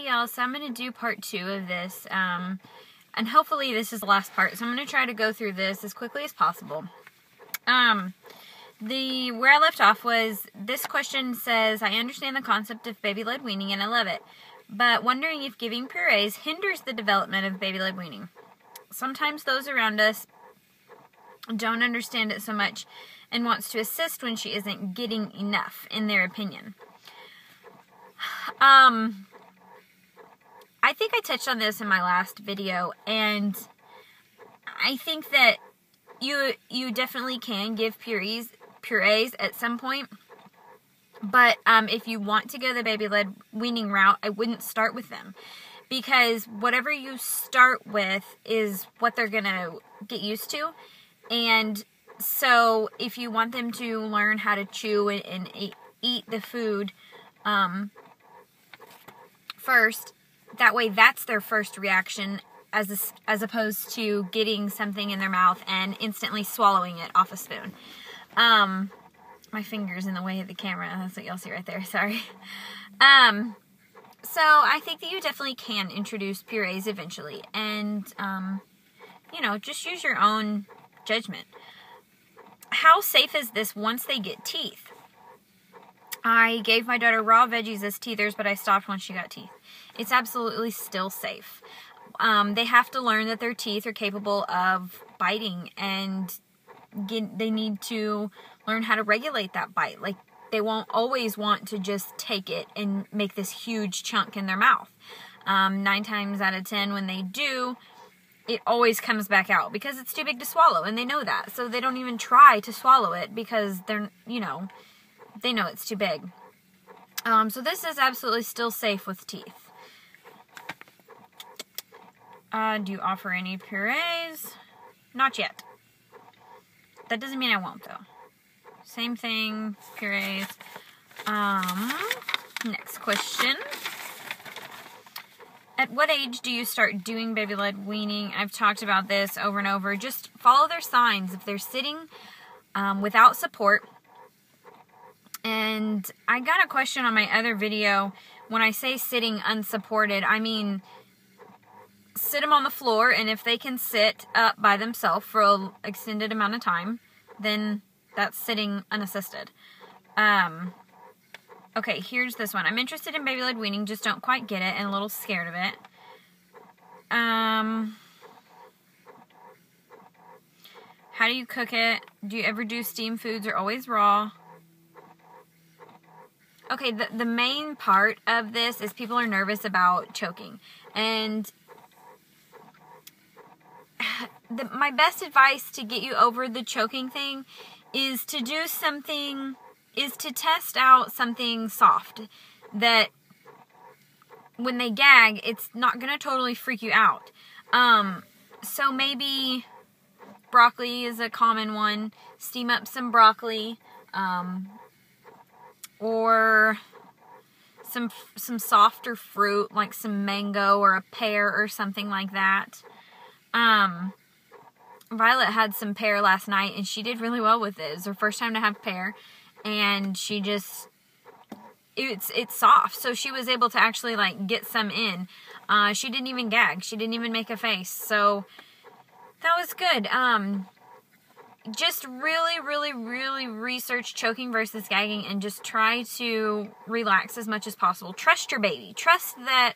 Hey y'all, so I'm going to do part 2 of this, and hopefully this is the last part, so I'm going to try to go through this as quickly as possible. Where I left off was, this question says, I understand the concept of baby-led weaning and I love it, but wondering if giving purees hinders the development of baby-led weaning. Sometimes those around us don't understand it so much and wants to assist when she isn't getting enough, in their opinion. I think I touched on this in my last video, and I think that you definitely can give purees at some point, but if you want to go the baby-led weaning route, I wouldn't start with them, because whatever you start with is what they're gonna get used to. And so if you want them to learn how to chew and eat the food first, that way that's their first reaction, as opposed to getting something in their mouth and instantly swallowing it off a spoon. My finger's in the way of the camera. That's what y'all see right there. Sorry. So I think that you definitely can introduce purees eventually, and just use your own judgment. How safe is this once they get teeth? I gave my daughter raw veggies as teethers, but I stopped once she got teeth. It's absolutely still safe. They have to learn that their teeth are capable of biting, and they need to learn how to regulate that bite. Like, they won't always want to just take it and make this huge chunk in their mouth. 9 times out of 10 when they do, it always comes back out because it's too big to swallow, and they know that. So they don't even try to swallow it because they know it's too big. So this is absolutely still safe with teeth. Do you offer any purees? Not yet. That doesn't mean I won't, though. Same thing, purees. Next question. At what age do you start doing baby-led weaning? I've talked about this over and over. Just follow their signs. If they're sitting without support, and I got a question on my other video. When I say sitting unsupported, I mean sit them on the floor, and if they can sit up by themselves for an extended amount of time, then that's sitting unassisted. Okay, here's this one. I'm interested in baby-led weaning, just don't quite get it and a little scared of it. How do you cook it? Do you ever do steamed foods or always raw? Okay, the main part of this is people are nervous about choking. And my best advice to get you over the choking thing is to do something, is to test out something soft that when they gag, it's not going to totally freak you out. So maybe broccoli is a common one. Steam up some broccoli, or some softer fruit, like some mango or a pear or something like that. Violet had some pear last night, and she did really well with it. It was her first time to have pear, and she just, it's soft, so she was able to actually, like, get some in. She didn't even gag. She didn't even make a face, so that was good. Just really, really, really research choking versus gagging, and just try to relax as much as possible. Trust your baby. Trust that,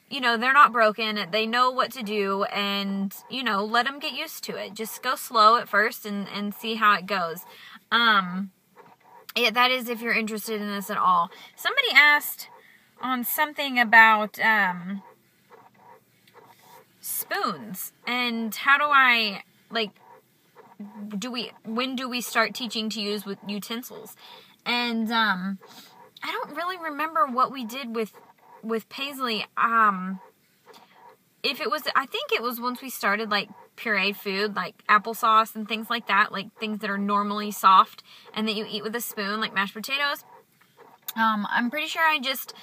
they're not broken, they know what to do, and, let them get used to it. Just go slow at first and see how it goes. Yeah, that is if you're interested in this at all. Somebody asked on something about, spoons, and how do I, when do we start teaching to use with utensils? And, I don't really remember what we did with Paisley. If it was, I think it was once we started, like, pureed food, like applesauce and things like that, like things that are normally soft and that you eat with a spoon, like mashed potatoes. I'm pretty sure I just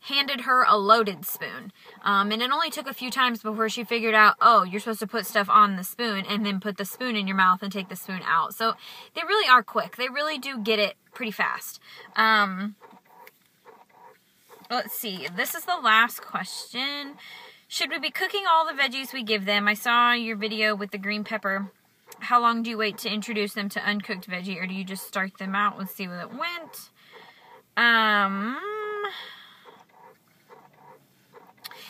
handed her a loaded spoon. And it only took a few times before she figured out, oh, you're supposed to put stuff on the spoon and then put the spoon in your mouth and take the spoon out. So they really are quick. They really do get it pretty fast. let's see. This is the last question. Should we be cooking all the veggies we give them? I saw your video with the green pepper. How long do you wait to introduce them to uncooked veggie, or do you just start them out and see where it went?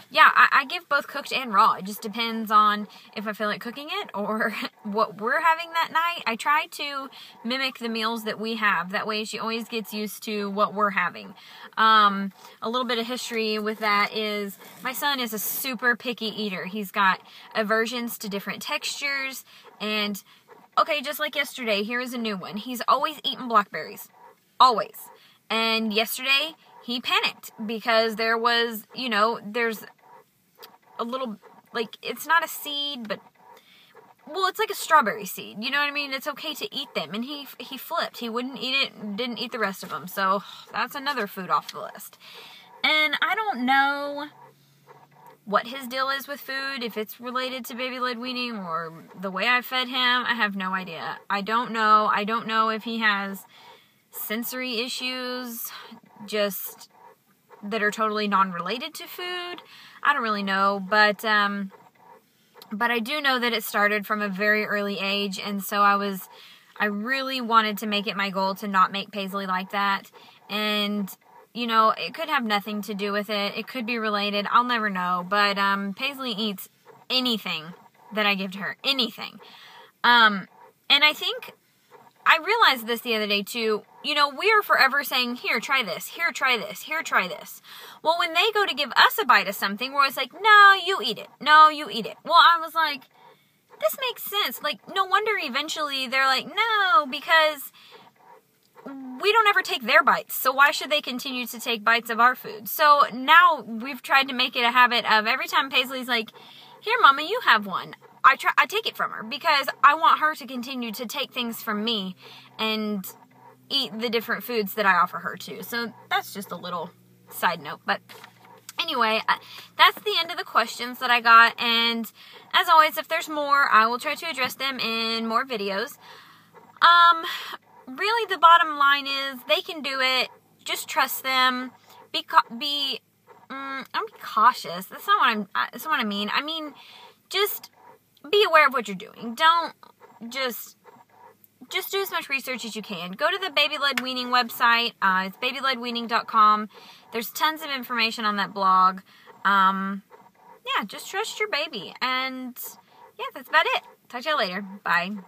Yeah, I give both cooked and raw. It just depends on if I feel like cooking it or what we're having that night. I try to mimic the meals that we have. That way she always gets used to what we're having. A little bit of history with that is my son is a super picky eater. He's got aversions to different textures. And, okay, just like yesterday, here is a new one. He's always eaten blackberries. Always. And yesterday, he panicked because there was, you know, there's a little, like, it's not a seed, but, well, it's like a strawberry seed. You know what I mean? It's okay to eat them. And he flipped. He wouldn't eat it, didn't eat the rest of them. So that's another food off the list. And I don't know what his deal is with food, if it's related to baby-led weaning or the way I fed him. I have no idea. I don't know. I don't know if he has sensory issues just that are totally non-related to food. I don't really know, but I do know that it started from a very early age, and so I really wanted to make it my goal to not make Paisley like that. And you know, it could have nothing to do with it. It could be related. I'll never know. But Paisley eats anything that I give to her. Anything. And I think I realized this the other day too. You know, we are forever saying, here, try this. Here, try this. Here, try this. Well, when they go to give us a bite of something, we're always like, no, you eat it. No, you eat it. Well, I was like, this makes sense. Like, no wonder eventually they're like, no, because we don't ever take their bites, so why should they continue to take bites of our food? So now we've tried to make it a habit of every time Paisley's like, here, Mama, you have one. I take it from her because I want her to continue to take things from me and eat the different foods that I offer her too. So that's just a little side note. But anyway, that's the end of the questions that I got. And as always, if there's more, I will try to address them in more videos. Really, the bottom line is they can do it. Just trust them. Don't be cautious. That's not what I mean. I mean, just be aware of what you're doing. Don't just do as much research as you can. Go to the Baby-Led Weaning website. It's babyledweaning.com. There's tons of information on that blog. Yeah, just trust your baby. And yeah, that's about it. Talk to you later. Bye.